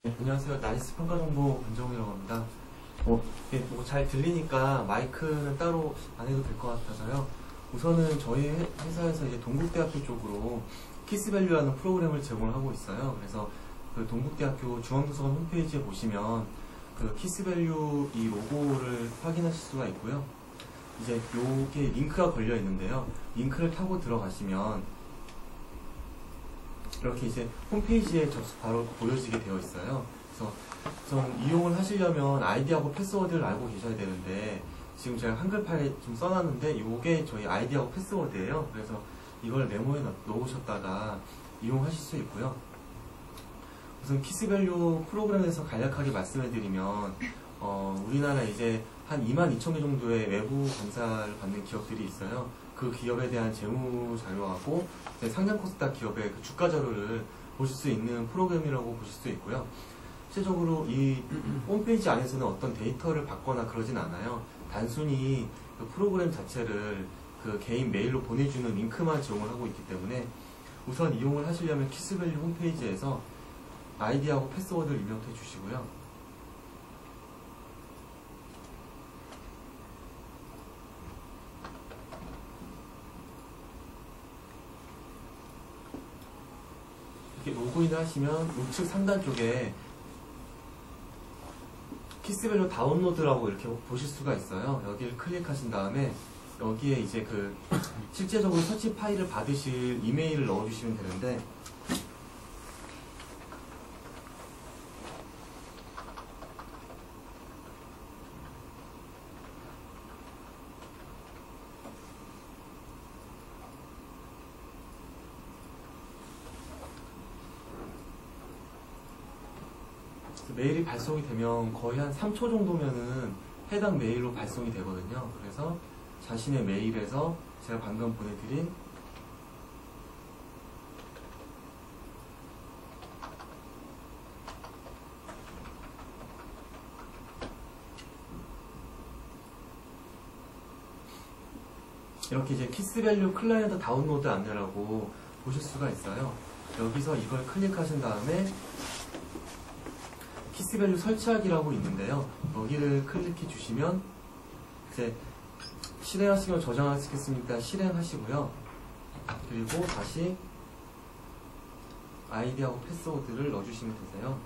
네, 안녕하세요. 나이스 평가정보 권정우라고 합니다. 잘 들리니까 마이크는 따로 안 해도 될 것 같아서요. 우선은 저희 회사에서 이제 동국대학교 쪽으로 키스밸류라는 프로그램을 제공을 하고 있어요. 그래서 그 동국대학교 중앙도서관 홈페이지에 보시면 그 키스밸류 이 로고를 확인하실 수가 있고요. 이제 요게 링크가 걸려 있는데요. 링크를 타고 들어가시면 이렇게 이제 홈페이지에 바로 보여지게 되어 있어요. 그래서 우선 이용을 하시려면 아이디하고 패스워드를 알고 계셔야 되는데, 지금 제가 한글 파일에 좀 써놨는데 이게 저희 아이디하고 패스워드예요. 그래서 이걸 메모에 넣으셨다가 이용하실 수 있고요. 우선 키스밸류 프로그램에서 간략하게 말씀해드리면 우리나라 이제 한 22,000개 정도의 외부 감사를 받는 기업들이 있어요. 그 기업에 대한 재무 자료하고 상장 코스닥 기업의 그 주가 자료를 보실 수 있는 프로그램이라고 보실 수 있고요. 실제적으로 이 홈페이지 안에서는 어떤 데이터를 받거나 그러진 않아요. 단순히 그 프로그램 자체를 그 개인 메일로 보내주는 링크만 제공을 하고 있기 때문에 우선 이용을 하시려면 키스밸류 홈페이지에서 아이디하고 패스워드를 입력해 주시고요. 이렇게 로그인을 하시면 우측 상단 쪽에 키스밸류 다운로드라고 이렇게 보실 수가 있어요. 여기를 클릭하신 다음에 여기에 이제 그 실제적으로 서치 파일을 받으실 이메일을 넣어주시면 되는데, 메일이 발송이 되면 거의 한 3초 정도면은 해당 메일로 발송이 되거든요. 그래서 자신의 메일에서 제가 방금 보내드린 이렇게 이제 키스밸류 클라이언트 다운로드 안내라고 보실 수가 있어요. 여기서 이걸 클릭하신 다음에 키스밸류 설치하기라고 있는데요. 여기를 클릭해 주시면 이제 실행하시면 저장하시겠습니까? 실행하시고요. 그리고 다시 아이디하고 패스워드를 넣어주시면 되세요.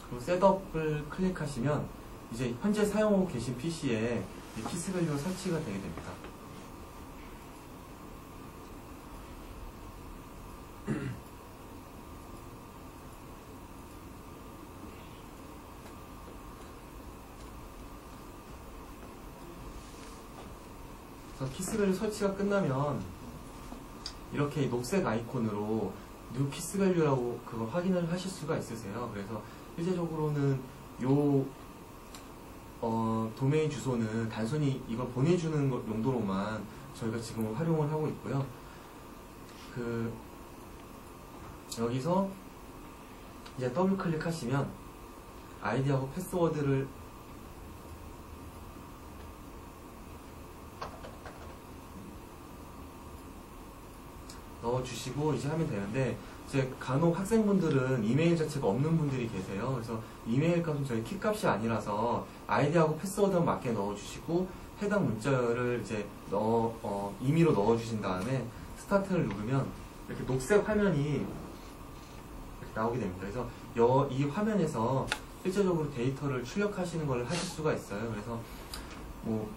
그리고 셋업을 클릭하시면 이제 현재 사용하고 계신 PC에 키스밸류가 설치가 되게 됩니다. 그래서 키스밸류 설치가 끝나면 이렇게 녹색 아이콘으로 뉴 키스밸류라고 그거 확인을 하실 수가 있으세요. 그래서 실제적으로는 요 도메인 주소는 단순히 이걸 보내주는 용도로만 저희가 지금 활용을 하고 있고요. 여기서 이제 더블 클릭하시면 아이디하고 패스워드를 넣어주시고 이제 하면 되는데, 이제 간혹 학생분들은 이메일 자체가 없는 분들이 계세요. 그래서 이메일 값은 저희 키값이 아니라서 아이디하고 패스워드만 맞게 넣어주시고 해당 문자를 이제 임의로 넣어주신 다음에 스타트를 누르면 이렇게 녹색 화면이 이렇게 나오게 됩니다. 그래서 이 화면에서 실제적으로 데이터를 출력하시는 걸 하실 수가 있어요. 그래서 뭐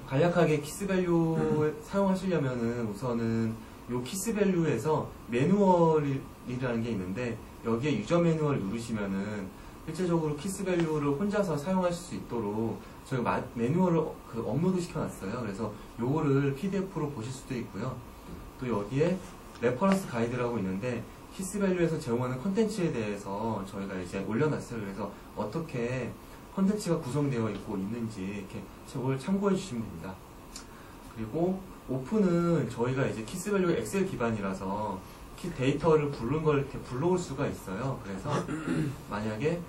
간략하게 키스밸류 사용하시려면은 우선은 요 키스밸류에서 매뉴얼이라는 게 있는데, 여기에 유저 매뉴얼 누르시면은 실제적으로 키스밸류를 혼자서 사용하실 수 있도록 저희가 매뉴얼을 업로드 시켜놨어요. 그래서 요거를 PDF로 보실 수도 있고요. 또 여기에 레퍼런스 가이드라고 있는데 키스밸류에서 제공하는 컨텐츠에 대해서 저희가 이제 올려놨어요. 그래서 어떻게 컨텐츠가 구성되어 있고 있는지 이렇게 저걸 참고해 주시면 됩니다. 그리고 오픈은 저희가 이제 키스밸류가 엑셀 기반이라서 데이터를 부른 걸 이렇게 불러올 수가 있어요. 그래서 만약에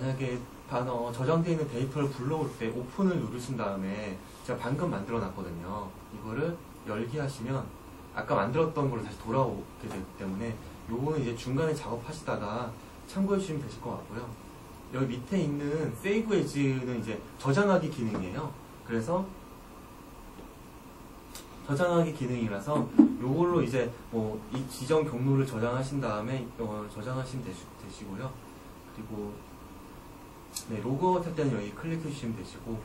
만약에 저장되어 있는 데이터를 불러올 때 오픈을 누르신 다음에 제가 방금 만들어 놨거든요. 이거를 열기 하시면 아까 만들었던 걸로 다시 돌아오게 되기 때문에 요거는 이제 중간에 작업하시다가 참고해 주시면 되실 것 같고요. 여기 밑에 있는 Save As는 이제 저장하기 기능이에요. 그래서 저장하기 기능이라서 요걸로 이제 뭐 이 지정 경로를 저장하신 다음에 저장하시면 되시고요. 그리고 네, 로그아웃 할 때는 여기 클릭해 주시면 되시고,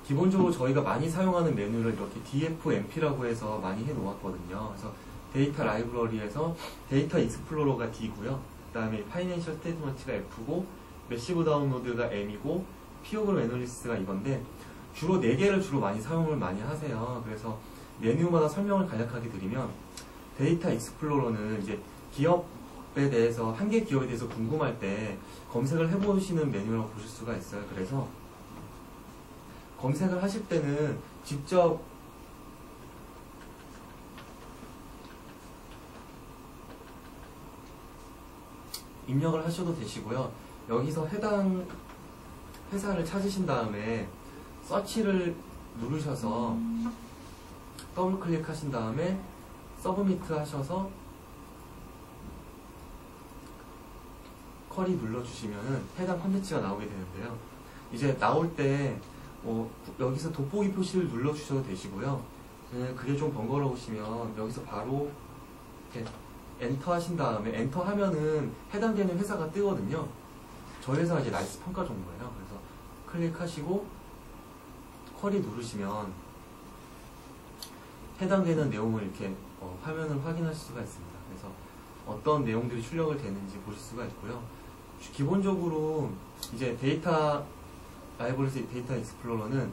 기본적으로 저희가 많이 사용하는 메뉴를 이렇게 DFMP라고 해서 많이 해 놓았거든요. 그래서 데이터 라이브러리에서 데이터 익스플로러가 D고요. 그 다음에 파이낸셜 스테이트먼트가 F고, 매시브 다운로드가 M이고, 피오그램 애널리시스가 이건데, 주로 4개를 주로 많이 사용을 많이 하세요. 그래서 메뉴마다 설명을 간략하게 드리면, 데이터 익스플로러는 이제 기업에 대해서, 한 개 기업에 대해서 궁금할 때 검색을 해보시는 메뉴라고 보실 수가 있어요. 그래서 검색을 하실 때는 직접 입력을 하셔도 되시고요. 여기서 해당 회사를 찾으신 다음에 서치를 누르셔서 더블 클릭하신 다음에 서브미트 하셔서 쿼리 눌러주시면은 해당 컨텐츠가 나오게 되는데요. 이제 나올 때 여기서 돋보기 표시를 눌러주셔도 되시고요. 그게 좀 번거로우시면 여기서 바로 이렇게 엔터 하신 다음에 엔터 하면은 해당되는 회사가 뜨거든요. 저희 회사가 이제 나이스 평가 정보예요. 그래서 클릭하시고 쿼리 누르시면 해당되는 내용을 이렇게 화면을 확인하실 수가 있습니다. 그래서 어떤 내용들이 출력을 되는지 보실 수가 있고요. 기본적으로 이제 데이터 라이브러리 데이터 익스플로러는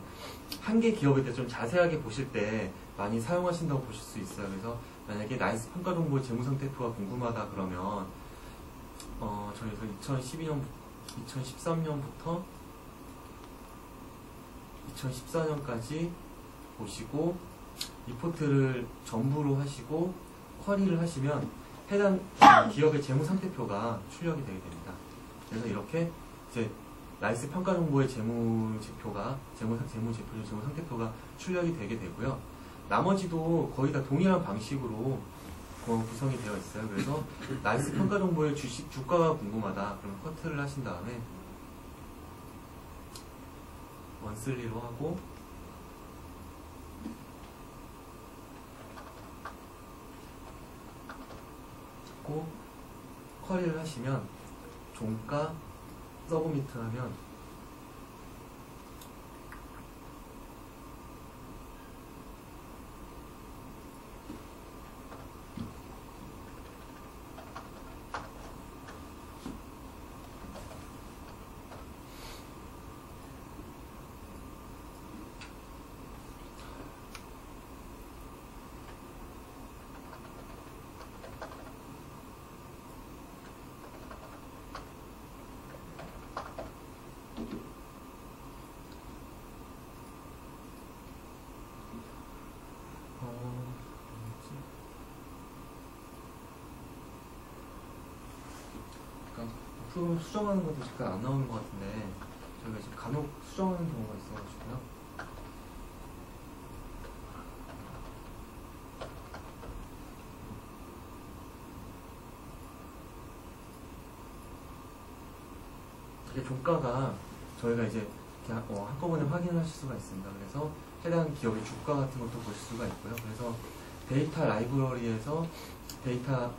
한 개 기업에 대해 좀 자세하게 보실 때 많이 사용하신다고 보실 수 있어요. 그래서 만약에 나이스 평가 정보의 재무 상태표가 궁금하다 그러면 저희가 2013년부터 2014년까지 보시고 리포트를 전부로 하시고 쿼리를 하시면 해당 기업의 재무 상태표가 출력이 되게 됩니다. 그래서 이렇게 이제 나이스 평가 정보의 재무 상태표가 출력이 되게 되고요. 나머지도 거의 다 동일한 방식으로 구성이 되어 있어요. 그래서 나이스 평가 정보의 주가가 궁금하다. 그럼 커트를 하신 다음에 원슬리로 하고 쿼리를 하시면 종가 서브미트 하면 프로그램 수정하는 것도 잠깐 안 나오는 것 같은데 저희가 지금 간혹 수정하는 경우가 있어가지고요. 이게 종가가 저희가 이제 한꺼번에 확인하실 수가 있습니다. 그래서 해당 기업의 주가 같은 것도 보실 수가 있고요. 그래서 데이터 라이브러리에서 데이터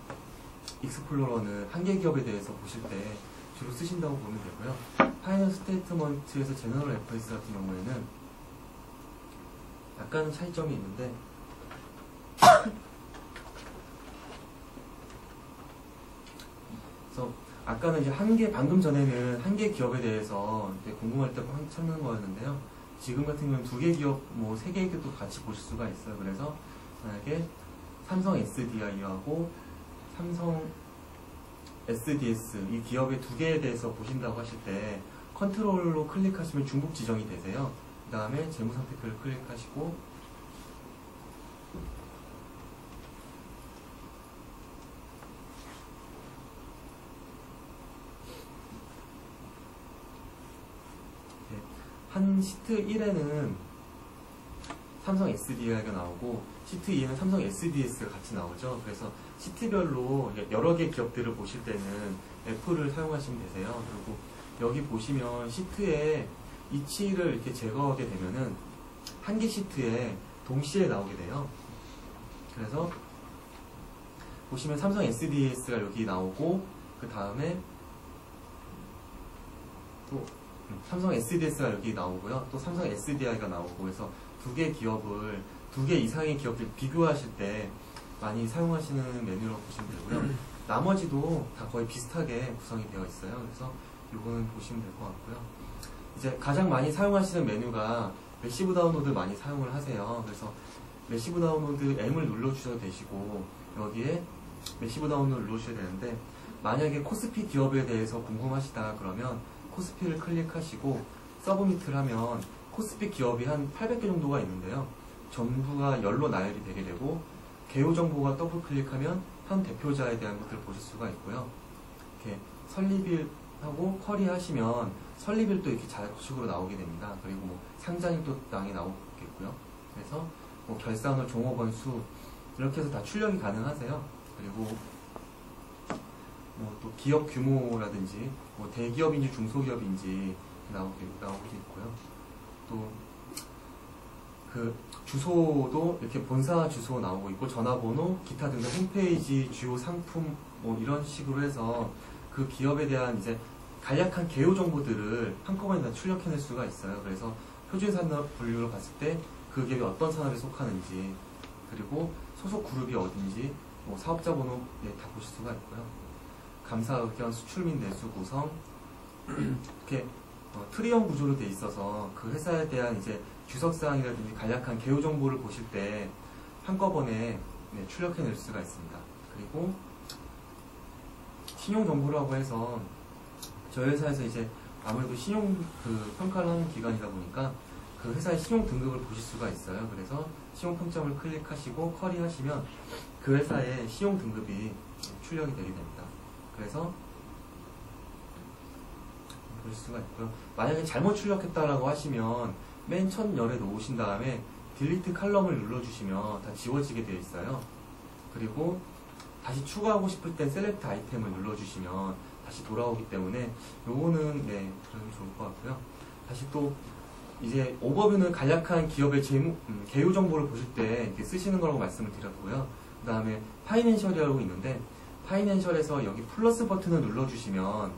익스플로러는 한 개 기업에 대해서 보실 때 주로 쓰신다고 보면 되고요. 파이낸셜 스테이트먼트에서 제너럴 FS 같은 경우에는 약간은 차이점이 있는데 그래서 아까는 이제 방금 전에는 한 개 기업에 대해서 궁금할 때 찾는 거였는데요. 지금 같은 경우는 2개 기업, 3개 기업도 같이 보실 수가 있어요. 그래서 만약에 삼성 SDI하고 삼성 SDS 이 기업의 2개에 대해서 보신다고 하실 때 컨트롤로 클릭하시면 중복 지정이 되세요. 그 다음에 재무상태표를 클릭하시고 시트 1에는 삼성 SDI가 나오고 시트 2에는 삼성 SDS가 같이 나오죠. 그래서 시트별로 여러 개 기업들을 보실 때는 F를 사용하시면 되세요. 그리고 여기 보시면 시트에 이치를 이렇게 제거하게 되면은 한 개 시트에 동시에 나오게 돼요. 그래서 보시면 삼성 SDS가 여기 나오고 그 다음에 또 삼성 SDS가 여기 나오고요. 또 삼성 SDI가 나오고 해서 두 개 이상의 기업들 비교하실 때 많이 사용하시는 메뉴라고 보시면 되고요. 나머지도 다 거의 비슷하게 구성이 되어 있어요. 그래서 이거는 보시면 될 것 같고요. 이제 가장 많이 사용하시는 메뉴가 매시브 다운로드 많이 사용을 하세요. 그래서 매시브 다운로드 M을 눌러주셔도 되시고 여기에 매시브 다운로드 눌러주셔야 되는데 만약에 코스피 기업에 대해서 궁금하시다 그러면 코스피를 클릭하시고 서브미트를 하면 코스피 기업이 한 800개 정도가 있는데요. 전부가 열로 나열이 되게 되고 개요 정보가 더블 클릭하면 현 대표자에 대한 것들을 보실 수가 있고요. 이렇게 설립일하고 쿼리 하시면 설립일도 이렇게 자식으로 나오게 됩니다. 그리고 뭐 상장일도 당연히 나오겠고요. 그래서 뭐 결산월 종업원 수 이렇게 해서 다 출력이 가능하세요. 그리고 뭐 또 기업 규모라든지 뭐 대기업인지 중소기업인지 나오게 있고요. 또 그 주소도 이렇게 본사 주소 나오고 있고 전화번호, 기타 등등 홈페이지, 주요 상품 뭐 이런 식으로 해서 그 기업에 대한 이제 간략한 개요 정보들을 한꺼번에 다 출력해낼 수가 있어요. 그래서 표준 산업 분류로 봤을 때 그 기업이 어떤 산업에 속하는지 그리고 소속 그룹이 어딘지 뭐 사업자 번호 다 보실 수가 있고요. 감사 의견, 수출 및 내수 구성 이렇게 트리형 구조로 돼 있어서 그 회사에 대한 이제 주석사항이라든지 간략한 개요 정보를 보실 때 한꺼번에 출력해낼 수가 있습니다. 그리고 신용 정보라고 해서 저희 회사에서 이제 아무래도 신용 평가를 하는 기관이다 보니까 그 회사의 신용 등급을 보실 수가 있어요. 그래서 신용 평점을 클릭하시고 쿼리하시면 그 회사의 신용 등급이 출력이 되게 됩니다. 그래서 보실 수가 있고요. 만약에 잘못 출력했다라고 하시면 맨 첫 열에 놓으신 다음에 딜리트 칼럼을 눌러주시면 다 지워지게 되어 있어요. 그리고 다시 추가하고 싶을 땐 셀렉트 아이템을 눌러주시면 다시 돌아오기 때문에 요거는 그러면 좋을 것 같고요. 다시 또 이제 오버뷰는 간략한 기업의 개요 정보를 보실 때 이렇게 쓰시는 거라고 말씀을 드렸고요. 그 다음에 파이낸셜이라고 있는데 파이낸셜에서 여기 플러스 버튼을 눌러주시면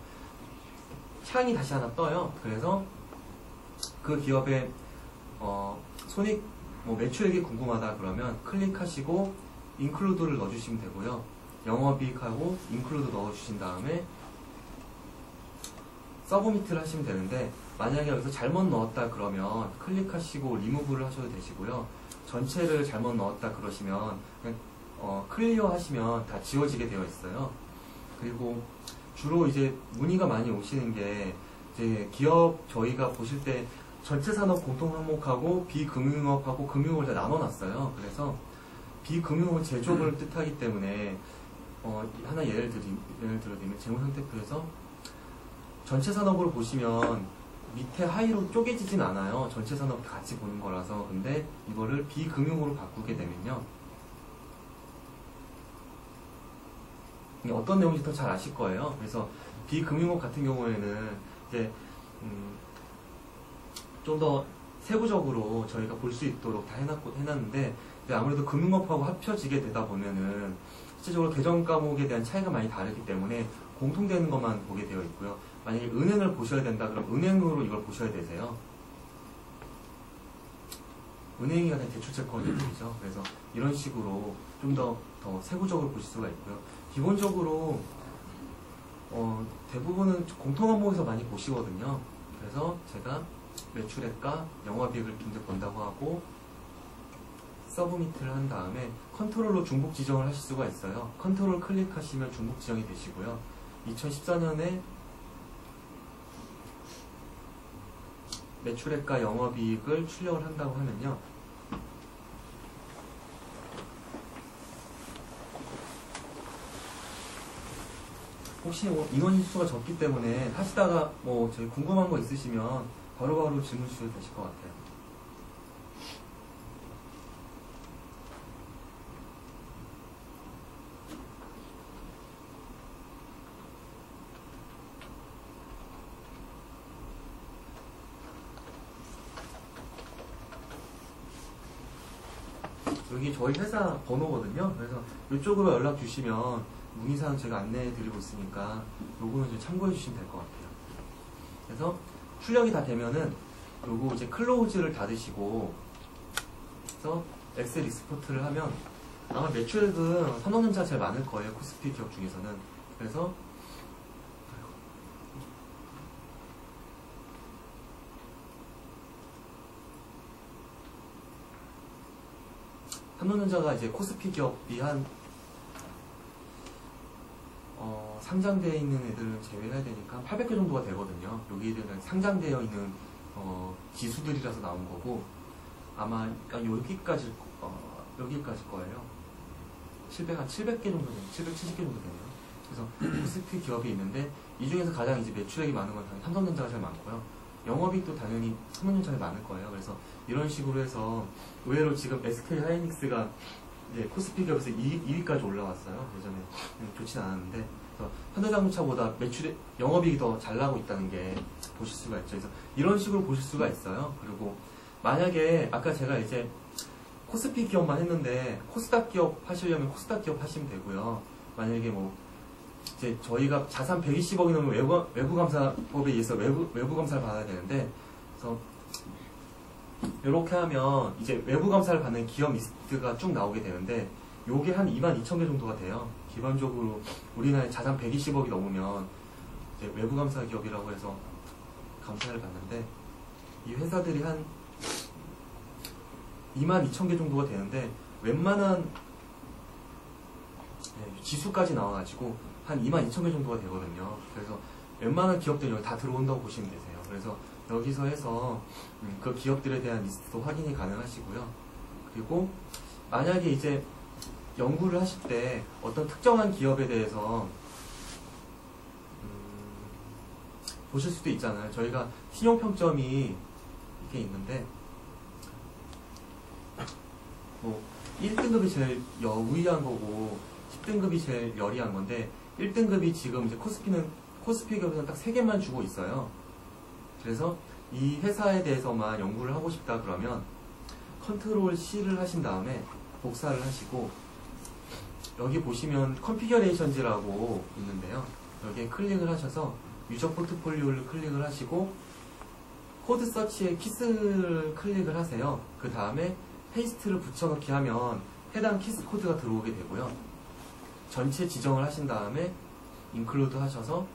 창이 다시 하나 떠요. 그래서 그 기업의 손익 매출액이 궁금하다 그러면 클릭하시고 인클루드를 넣어주시면 되고요. 영업이익하고 인클루드 넣어주신 다음에 서브미트를 하시면 되는데 만약에 여기서 잘못 넣었다 그러면 클릭하시고 리무브를 하셔도 되시고요. 전체를 잘못 넣었다 그러시면 그냥 클리어 하시면 다 지워지게 되어 있어요. 그리고 주로 이제 문의가 많이 오시는 게 이제 기업 저희가 보실 때 전체 산업 공통 항목하고 비금융업하고 금융업을 다 나눠놨어요. 그래서 비금융업 제조업을 뜻하기 때문에 하나 예를 들어드리면 재무상태표에서 전체 산업으로 보시면 밑에 하이로 쪼개지진 않아요. 전체 산업 같이 보는 거라서. 근데 이거를 비금융으로 바꾸게 되면요. 어떤 내용인지 더 잘 아실 거예요. 그래서 비금융업 같은 경우에는 이제 좀 더 세부적으로 저희가 볼 수 있도록 다 해놨는데 아무래도 금융업하고 합쳐지게 되다 보면은 실제적으로 계정 과목에 대한 차이가 많이 다르기 때문에 공통되는 것만 보게 되어 있고요. 만약에 은행을 보셔야 된다 그럼 은행으로 이걸 보셔야 되세요. 은행이 가장 대출채권이죠. 그래서 이런 식으로 좀 더 세부적으로 보실 수가 있고요. 기본적으로 대부분은 공통항목에서 많이 보시거든요. 그래서 제가 매출액과 영업이익을 좀 더 본다고 하고 서브미트를 한 다음에 컨트롤로 중복 지정을 하실 수가 있어요. 컨트롤 클릭하시면 중복 지정이 되시고요. 2014년에 매출액과 영업이익을 출력을 한다고 하면요. 혹시 인원 수가 적기 때문에 하시다가 저희 궁금한 거 있으시면 바로바로 질문 주셔도 되실 것 같아요. 여기 저희 회사 번호거든요. 그래서 이쪽으로 연락 주시면 문의사항 제가 안내해 드리고 있으니까 요거는 좀 참고해 주시면 될 것 같아요. 그래서 출력이 다 되면은 요거 이제 클로즈를 닫으시고 그래서 엑셀 익스포트를 하면 아마 매출액은 삼성전자 제일 많을 거예요. 코스피 기업 중에서는. 그래서 삼성전자가 이제 코스피 기업이 한 상장되어 있는 애들은 제외해야 되니까 800개 정도가 되거든요. 여기들은 상장되어 있는 지수들이라서 나온 거고 아마 여기까지 거예요. 700개 정도 되요 770개 정도 되네요. 그래서 코스피 기업이 있는데 이 중에서 가장 이제 매출액이 많은 건 당연히 삼성전자가 제일 많고요. 영업이익도 당연히 삼성전자가 많을 거예요. 그래서 이런 식으로 해서 의외로 지금 SK 하이닉스가 이제 코스피 기업에서 2위까지 올라왔어요. 예전에 좋진 않았는데 현대자동차보다 매출액 영업이익이 더 잘 나고 있다는 게 보실 수가 있죠. 그래서 이런 식으로 보실 수가 있어요. 그리고 만약에 아까 제가 이제 코스피 기업만 했는데 코스닥 기업 하시려면 코스닥 기업 하시면 되고요. 만약에 뭐 이제 저희가 자산 120억이 넘으면 외부감사법에 의해서 외부감사를 받아야 되는데 그래서 이렇게 하면 이제 외부감사를 받는 기업 리스트가 쭉 나오게 되는데 요게 한 22,000개 정도가 돼요. 기본적으로 우리나라에 자산 120억이 넘으면 이제 외부감사 기업이라고 해서 감사를 받는데 이 회사들이 한 22,000개 정도가 되는데 웬만한 지수까지 나와가지고 한 22,000개 정도가 되거든요. 그래서 웬만한 기업들이 여기 다 들어온다고 보시면 되세요. 그래서 여기서 해서 그 기업들에 대한 리스트도 확인이 가능하시고요. 그리고 만약에 이제 연구를 하실 때 어떤 특정한 기업에 대해서 보실 수도 있잖아요. 저희가 신용평점이 이렇게 있는데 뭐 1등급이 제일 우위한 거고 10등급이 제일 열이한 건데 1등급이 지금 이제 코스피 기업에서는 딱 3개만 주고 있어요. 그래서 이 회사에 대해서만 연구를 하고 싶다 그러면 컨트롤 C를 하신 다음에 복사를 하시고 여기 보시면 컨피규레이션즈라고 있는데요. 여기에 클릭을 하셔서 유저 포트폴리오를 클릭을 하시고 코드 서치에 키스를 클릭을 하세요. 그 다음에 페이스트를 붙여넣기 하면 해당 키스 코드가 들어오게 되고요. 전체 지정을 하신 다음에 인클루드 하셔서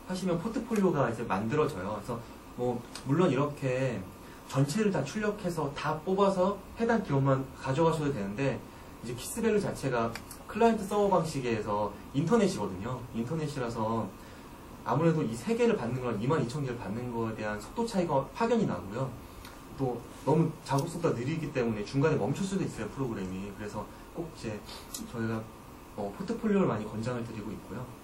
하시면 포트폴리오가 이제 만들어져요. 그래서 뭐 물론 이렇게 전체를 다 출력해서 다 뽑아서 해당 기업만 가져가셔도 되는데 이제 키스밸류 자체가 클라이언트 서버 방식에서 인터넷이거든요. 인터넷이라서 아무래도 이 3개를 받는 거랑 22,000개를 받는 거에 대한 속도 차이가 확연히 나고요. 또 너무 작업 속도가 느리기 때문에 중간에 멈출 수도 있어요, 프로그램이. 그래서 꼭 이제 저희가 포트폴리오를 많이 권장을 드리고 있고요.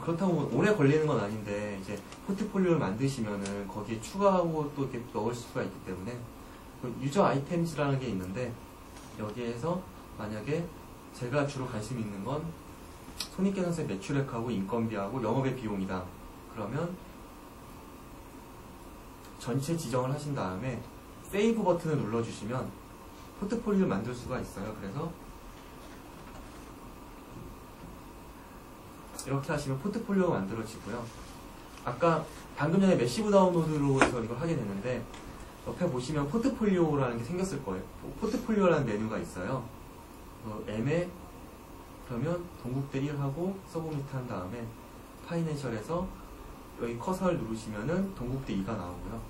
그렇다고 뭐 오래 걸리는 건 아닌데 이제 포트폴리오를 만드시면은 거기에 추가하고 또 이렇게 넣을 수가 있기 때문에 유저 아이템즈라는 게 있는데 여기에서 만약에 제가 주로 관심 있는 건 손익계산서의 매출액하고 인건비하고 영업의 비용이다. 그러면 전체 지정을 하신 다음에 세이브 버튼을 눌러주시면 포트폴리오를 만들 수가 있어요. 그래서 이렇게 하시면 포트폴리오가 만들어지고요. 아까 방금 전에 매시브 다운로드로 해서 이걸 하게 됐는데 옆에 보시면 포트폴리오라는 게 생겼을 거예요. 포트폴리오라는 메뉴가 있어요. M에 그러면 동국대 1하고 서브미트 한 다음에 파이낸셜에서 여기 커서를 누르시면은 동국대 2가 나오고요.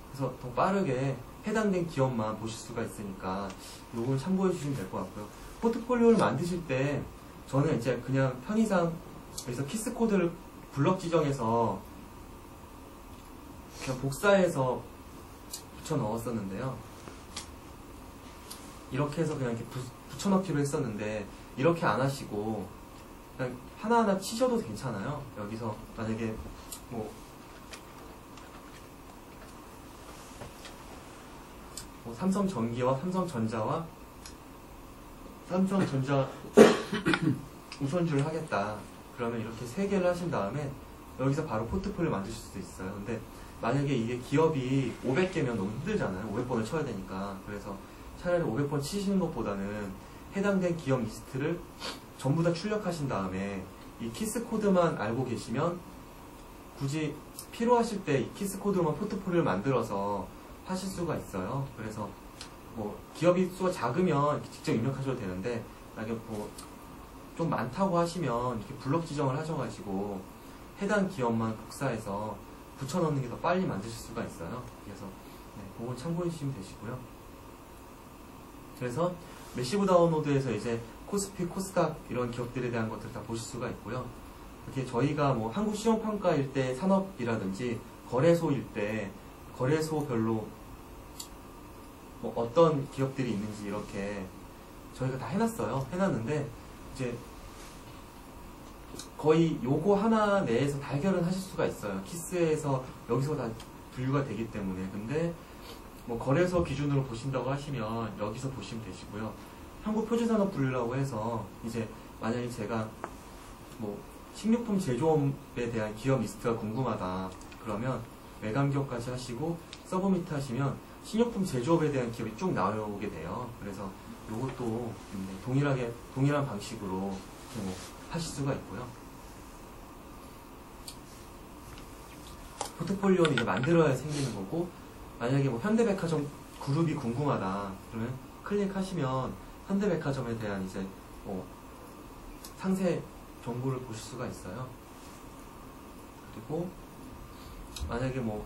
그래서 더 빠르게 해당된 기업만 보실 수가 있으니까 요건 참고해 주시면 될 것 같고요. 포트폴리오를 만드실 때 저는 이제 그냥 편의상 여기서 키스 코드를 블럭 지정해서 그냥 복사해서 붙여 넣었었는데요. 이렇게 해서 그냥 이렇게 붙여넣기로 했었는데 이렇게 안 하시고 그냥 하나하나 치셔도 괜찮아요. 여기서 만약에 뭐 삼성전기와 삼성전자와 삼성전자 우선주를 하겠다. 그러면 이렇게 세 개를 하신 다음에 여기서 바로 포트폴리오 만드실 수도 있어요. 근데 만약에 이게 기업이 500개면 너무 힘들잖아요. 500번을 쳐야 되니까. 그래서 차라리 500번 치시는 것보다는 해당된 기업 리스트를 전부 다 출력하신 다음에 이 키스 코드만 알고 계시면 굳이 필요하실 때 이 키스 코드로만 포트폴리오를 만들어서 하실 수가 있어요. 그래서 뭐 기업이 수가 작으면 직접 입력하셔도 되는데 만약에 뭐 좀 많다고 하시면 이렇게 블록 지정을 하셔가지고 해당 기업만 복사해서 붙여넣는 게 더 빨리 만드실 수가 있어요. 그래서 그건 참고해 주시면 되시고요. 그래서 매시브 다운로드에서 이제 코스피, 코스닥 이런 기업들에 대한 것들을 다 보실 수가 있고요. 이렇게 저희가 뭐 한국 신용평가일 때 산업이라든지 거래소일 때 거래소별로 뭐 어떤 기업들이 있는지 이렇게 저희가 다 해놨어요. 해놨는데 이제 거의 요거 하나 내에서 다 해결은 하실 수가 있어요. 키스에서 여기서 다 분류가 되기 때문에. 근데 뭐 거래소 기준으로 보신다고 하시면 여기서 보시면 되시고요. 한국표준산업 분류라고 해서 이제 만약에 제가 뭐 식료품 제조업에 대한 기업 리스트가 궁금하다 그러면 외관기업까지 하시고 서브미트 하시면 식료품 제조업에 대한 기업이 쭉 나오게 돼요. 그래서 요것도 동일한 방식으로 뭐 하실 수가 있고요. 포트폴리오는 이제 만들어야 생기는 거고, 만약에 뭐 현대백화점 그룹이 궁금하다 그러면 클릭하시면 현대백화점에 대한 이제 뭐 상세 정보를 보실 수가 있어요. 그리고 만약에 뭐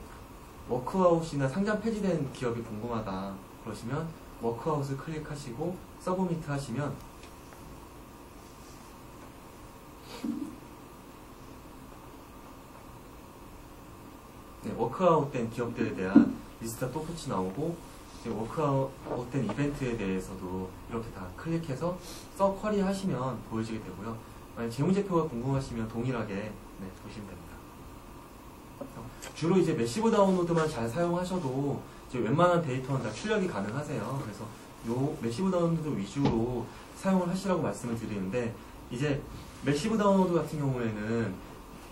워크아웃이나 상장 폐지된 기업이 궁금하다 그러시면 워크아웃을 클릭하시고 서브미트 하시면 워크아웃된 기업들에 대한 리스트가 똑같이 나오고 워크아웃된 이벤트에 대해서도 이렇게 다 클릭해서 써 쿼리 하시면 보여지게 되고요. 만약 재무제표가 궁금하시면 동일하게 보시면 됩니다. 주로 이제 매시브 다운로드만 잘 사용하셔도 이제 웬만한 데이터는 다 출력이 가능하세요. 그래서 요 매시브 다운로드 위주로 사용을 하시라고 말씀을 드리는데, 이제 매시브 다운로드 같은 경우에는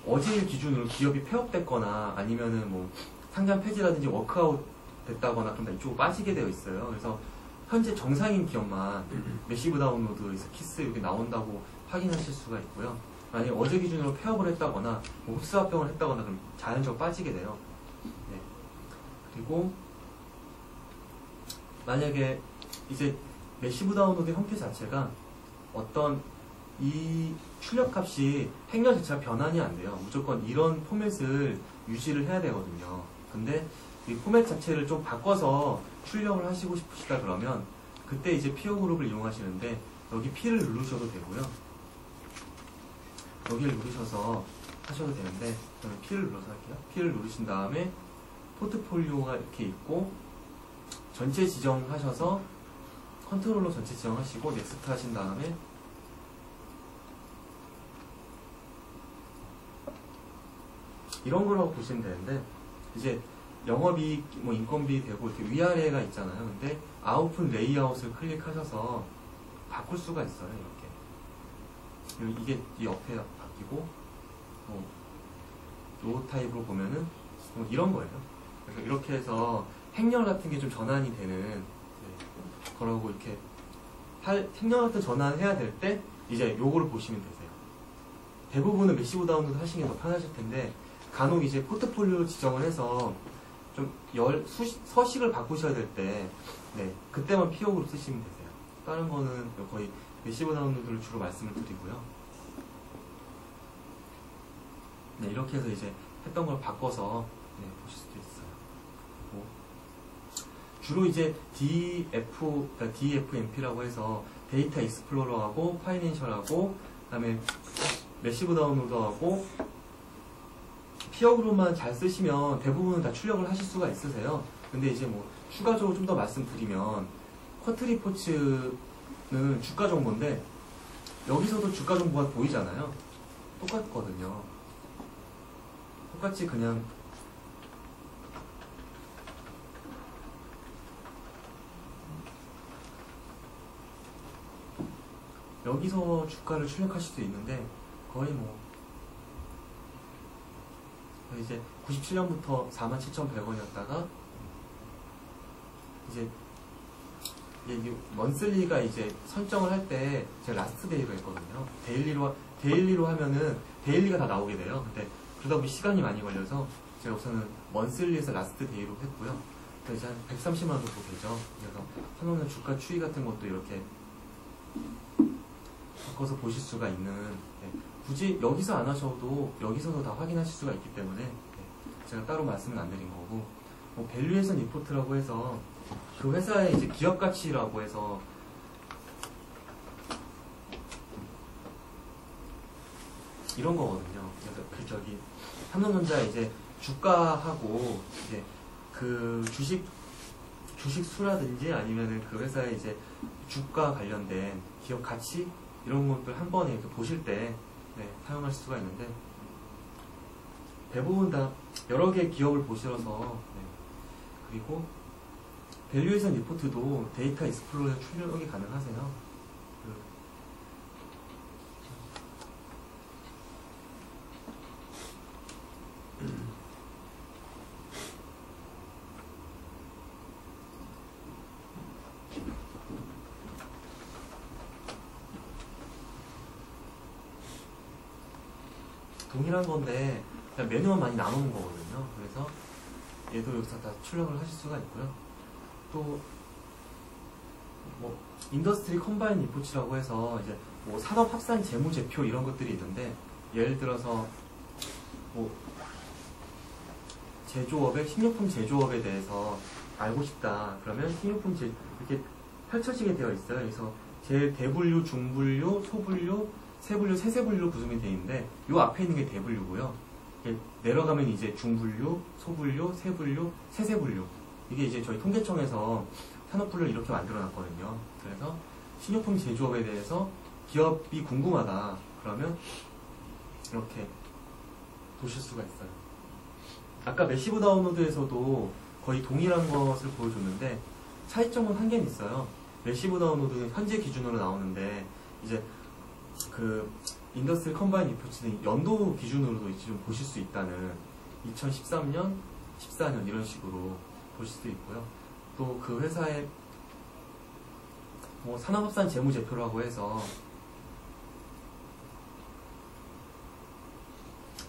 어제일 기준으로 기업이 폐업됐거나 아니면은 뭐 상장 폐지라든지 워크아웃 됐다거나 그럼 다 이쪽으로 빠지게 되어 있어요. 그래서 현재 정상인 기업만 매시브 다운로드에서 키스 이렇게 나온다고 확인하실 수가 있고요. 만약에 어제 기준으로 폐업을 했다거나 뭐 흡수합병을 했다거나 그럼 자연적으로 빠지게 돼요. 네. 그리고 만약에 이제 매시브 다운로드 형태 자체가 어떤 이 출력값이 행렬 자체가 변환이 안 돼요. 무조건 이런 포맷을 유지를 해야 되거든요. 근데 이 포맷 자체를 좀 바꿔서 출력을 하시고 싶으시다 그러면 그때 이제 피오 그룹을 이용하시는데 여기 P를 누르셔도 되고요. 여기를 누르셔서 하셔도 되는데 저는 P를 눌러서 할게요. P를 누르신 다음에 포트폴리오가 이렇게 있고 전체 지정하셔서 컨트롤로 전체 지정하시고 넥스트 하신 다음에 이런 거라고 보시면 되는데, 이제 영업이익, 뭐 인건비 되고 이렇게 위아래가 있잖아요. 근데 아웃풋 레이아웃을 클릭하셔서 바꿀 수가 있어요. 이렇게 이게 이 옆에 바뀌고 요 타입으로 보면은 뭐 이런 거예요. 그래서 이렇게 해서 행렬 같은 게 좀 전환이 되는 거라고 이렇게 행렬 같은 전환을 해야 될 때 이제 요거를 보시면 되세요. 대부분은 매시브 다운로드 하시는 게 더 편하실 텐데 간혹 이제 포트폴리오 지정을 해서 좀 서식을 바꾸셔야 될 때 그때만 피오그룹 쓰시면 되세요. 다른 거는 거의 매시브 다운로드를 주로 말씀을 드리고요. 이렇게 해서 이제 했던 걸 바꿔서 보실 수도 있어요. 주로 이제 DFMP라고 해서 데이터 익스플로러하고 파이낸셜하고 그다음에 매시브 다운로드하고 피어그룹만 잘 쓰시면 대부분 다 출력을 하실 수가 있으세요. 근데 이제 뭐 추가적으로 좀 더 말씀드리면 쿼트리포츠는 주가 정보인데 여기서도 주가 정보가 보이잖아요. 똑같거든요. 똑같이 그냥 여기서 주가를 출력하실 수 있는데 거의 뭐 이제 97년부터 47,100원이었다가 이제 먼슬리가 이제 설정을 할 때 제가 라스트 데이로 했거든요. 데일리로 하면은 데일리가 다 나오게 돼요. 근데 그러다 보니 시간이 많이 걸려서 제가 우선은 먼슬리에서 라스트 데이로 했고요. 그래서 이제 한 130만 원 정도 되죠. 그래서 한번은 주가 추이 같은 것도 이렇게 바꿔서 보실 수가 있는, 굳이 여기서 안 하셔도 여기서도 다 확인하실 수가 있기 때문에 제가 따로 말씀은 안 드린 거고, 뭐 밸류에이션 리포트라고 해서 그 회사의 이제 기업 가치라고 해서 이런 거거든요. 그래서 삼성전자 이제 주가하고 이제 그 주식 수라든지 아니면은 그 회사의 이제 주가 관련된 기업 가치 이런 것들 한 번에 이렇게 보실 때 사용할 수가 있는데 대부분 다 여러 개의 기업을 보시러서 그리고 밸류에이션 리포트도 데이터 익스플로러에 출력이 가능하세요. 동일한 건데 그냥 메뉴만 많이 나누는 거거든요. 그래서 얘도 여기서 다 출력을 하실 수가 있고요. 또 뭐 인더스트리 컴바인 리포츠라고 해서 이제 뭐 산업 합산 재무제표 이런 것들이 있는데, 예를 들어서 뭐 식료품 제조업에 대해서 알고 싶다 그러면 이렇게 펼쳐지게 되어 있어요. 그래서 제일 대분류, 중분류, 소분류, 세분류, 세세분류 구성이 되어 있는데 요 앞에 있는 게 대분류고요. 내려가면 이제 중분류, 소분류, 세분류, 세세분류. 이게 이제 저희 통계청에서 산업분류를 이렇게 만들어 놨거든요. 그래서 식료품 제조업에 대해서 기업이 궁금하다 그러면 이렇게 보실 수가 있어요. 아까 매시브 다운로드에서도 거의 동일한 것을 보여줬는데 차이점은 한 개는 있어요. 매시브 다운로드는 현재 기준으로 나오는데 이제 그 인더스트리 컴바인 리포츠는 연도 기준으로도 이제 좀 보실 수 있다는, 2013년, 14년 이런 식으로 보실 수 있고요. 또 그 회사의 뭐 산업합산 재무제표라고 해서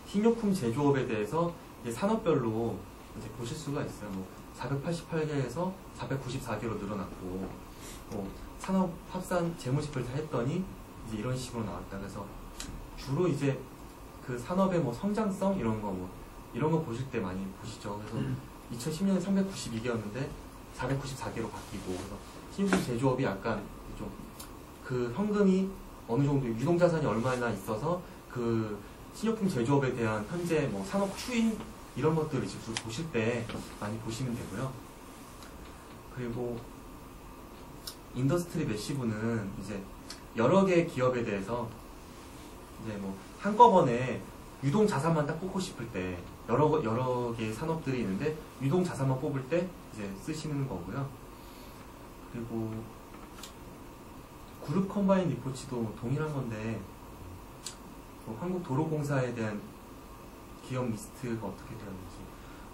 식료품 제조업에 대해서 이제 산업별로 이제 보실 수가 있어요. 뭐 488개에서 494개로 늘어났고, 뭐 산업합산 재무제표를 다 했더니 이제 이런 식으로 나왔다. 그래서 주로 이제 그 산업의 뭐 성장성 이런 거 보실 때 많이 보시죠. 그래서 2010년에 392개였는데 494개로 바뀌고, 그래서 식료품 제조업이 약간 좀 그 현금이 어느 정도 유동자산이 얼마나 있어서 그 식료품 제조업에 대한 현재 뭐 산업 추이 이런 것들을 이제 보실 때 많이 보시면 되고요. 그리고 인더스트리 매시브는 이제 여러 개의 기업에 대해서 이제 뭐 한꺼번에 유동 자산만 딱 뽑고 싶을 때 여러 개의 산업들이 있는데 유동 자산만 뽑을 때 이제 쓰시는 거고요. 그리고 그룹 컴바인 리포츠도 동일한 건데 뭐 한국도로공사에 대한 기업 리스트가 어떻게 되었는지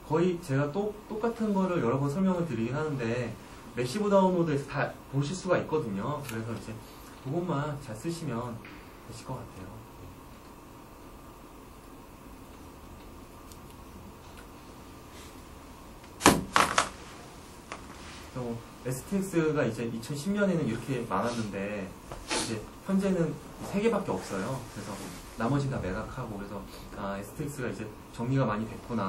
거의 제가 똑같은 거를 여러 번 설명을 드리긴 하는데 매시브 다운로드에서 다 보실 수가 있거든요. 그래서 이제 그것만 잘 쓰시면 되실 것 같아요. STX가 이제 2010년에는 이렇게 많았는데 이제 현재는 3개밖에 없어요. 그래서 나머지는 다 매각하고, 그래서 STX가 이제 정리가 많이 됐구나.